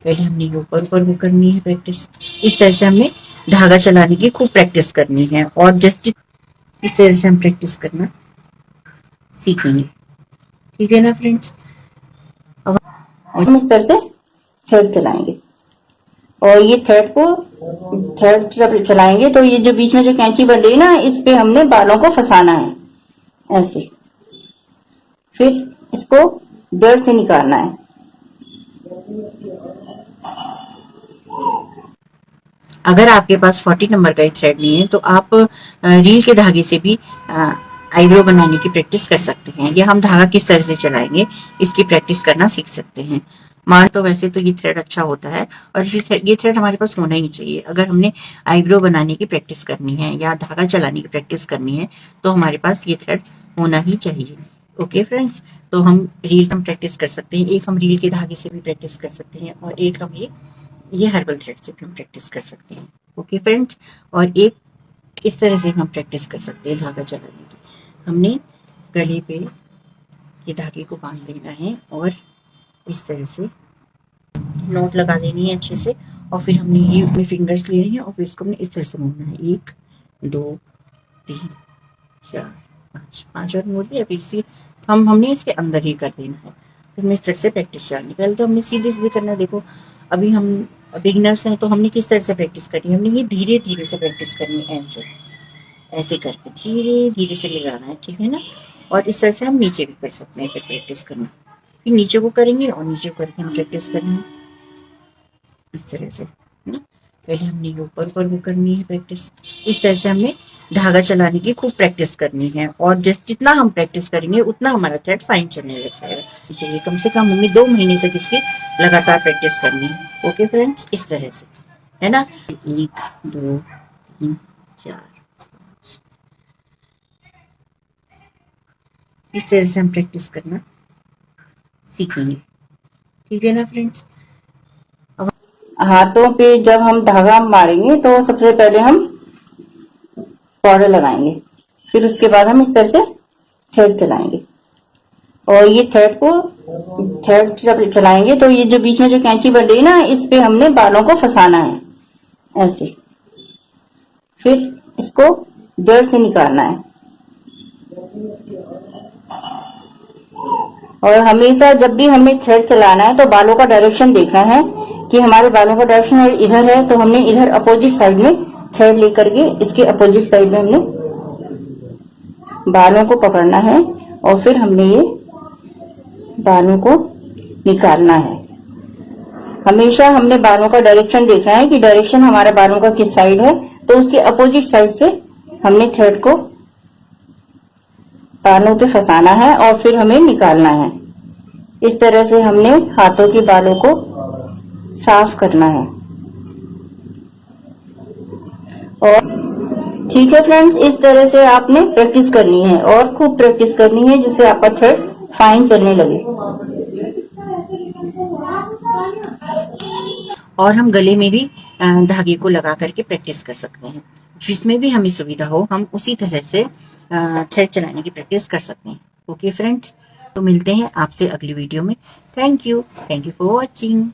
पहले हमने ये ऊपर ऊपर वो करनी है प्रैक्टिस। इस तरह से हमें धागा चलाने की खूब प्रैक्टिस करनी है और जस्ट इस तरह से हम प्रैक्टिस करना सीखेंगे। ठीक है ना फ्रेंड्स। अब हम इस तरह से थ्रेड चलाएंगे और ये थ्रेड जब चलाएंगे तो ये जो बीच में जो कैंची बन रही है ना, इस पे हमने बालों को फंसाना है ऐसे। फिर इसको जड़ से निकालना है। अगर आपके पास 40 नंबर का थ्रेड नहीं है तो आप रील के धागे से भी आईब्रो बनाने की प्रैक्टिस कर सकते हैं, या हम धागा किस तरह से चलाएंगे इसकी प्रैक्टिस करना सीख सकते हैं। मान तो वैसे तो ये थ्रेड अच्छा होता है और ये थ्रेड हमारे पास होना ही चाहिए। अगर हमने आईब्रो बनाने की प्रैक्टिस करनी है या धागा चलाने की प्रैक्टिस करनी है तो हमारे पास ये थ्रेड होना ही चाहिए। ओके फ्रेंड्स, तो हम रील हम प्रैक्टिस कर सकते हैं। एक हम रील के धागे से भी प्रैक्टिस कर सकते हैं और एक हम ये हर्बल थ्रेड से भी हम प्रैक्टिस कर सकते हैं। ओके फ्रेंड्स, और एक इस तरह से हम प्रैक्टिस कर सकते हैं धागा चलाने की। हमने गले पे ये धागे को बांध देना है और इस तरह से नोट लगा देनी है अच्छे से, और फिर हमने ये अपने फिंगर्स ले हैं और फिर इसको हमने इस तरह से मोड़ना है। 1 2 3 4 5 5 और मोड़ दिया। फिर इसी हमने इसके अंदर ही कर देना है। फिर हमने इस तरह से प्रैक्टिस करनी। पहले तो हमने सीधे सीधे करना है। देखो अभी हम बिगिनर्स हैं तो हमने किस तरह से प्रैक्टिस करनी है, हमने ये धीरे धीरे से प्रैक्टिस करनी है। ऐसे ऐसे करके धीरे धीरे से लगाना है, ठीक है ना। और इस तरह से हम नीचे भी कर सकते हैं फिर प्रैक्टिस करना। फिर नीचे को करेंगे और नीचे को करके हम प्रैक्टिस करेंगे इस तरह से, है ना। पहले हमने ये ऊपर ऊपर वो करनी है प्रैक्टिस। इस तरह से हमें धागा चलाने की खूब प्रैक्टिस करनी है और जितना हम प्रैक्टिस करेंगे उतना हमारा थ्रेड फाइन चलने लग जाएगा। इसलिए कम से कम हमें 2 महीने तक इसकी लगातार प्रैक्टिस करनी है। ओके फ्रेंड्स, इस तरह से, है ना। 1 2 3 4 इस तरह से हम प्रैक्टिस करना सीखेंगे। ठीक है ना फ्रेंड्स। हाथों पे जब हम धागा मारेंगे तो सबसे पहले हम पाउडर लगाएंगे, फिर उसके बाद हम इस तरह से थ्रेड चलाएंगे और ये थ्रेड जब चलाएंगे तो ये जो बीच में जो कैंची बन रही है ना, इस पे हमने बालों को फंसाना है ऐसे। फिर इसको जड़ से निकालना है। और हमेशा जब भी हमें थ्रेड चलाना है तो बालों का डायरेक्शन देखना है कि हमारे बालों का डायरेक्शन अगर इधर है तो हमने इधर अपोजिट साइड में थ्रेड लेकर के इसके अपोजिट साइड में हमने बालों को पकड़ना है और फिर हमने ये बालों को निकालना है। हमेशा हमने बालों का डायरेक्शन देखना है कि डायरेक्शन हमारे बालों का किस साइड है, तो उसके अपोजिट साइड से हमने थ्रेड को बालों पे फंसाना है और फिर हमें निकालना है। इस तरह से हमने हाथों के बालों को साफ करना है। और ठीक है फ्रेंड्स, इस तरह से आपने प्रैक्टिस करनी है और खूब प्रैक्टिस करनी है जिससे आपका थ्रेड फाइन चलने लगे। और हम गले में भी धागे को लगा करके प्रैक्टिस कर सकते हैं। जिसमें भी हमें सुविधा हो हम उसी तरह से थ्रेड चलाने की प्रैक्टिस कर सकते हैं। ओके फ्रेंड्स, तो मिलते हैं आपसे अगली वीडियो में। Thank you for watching.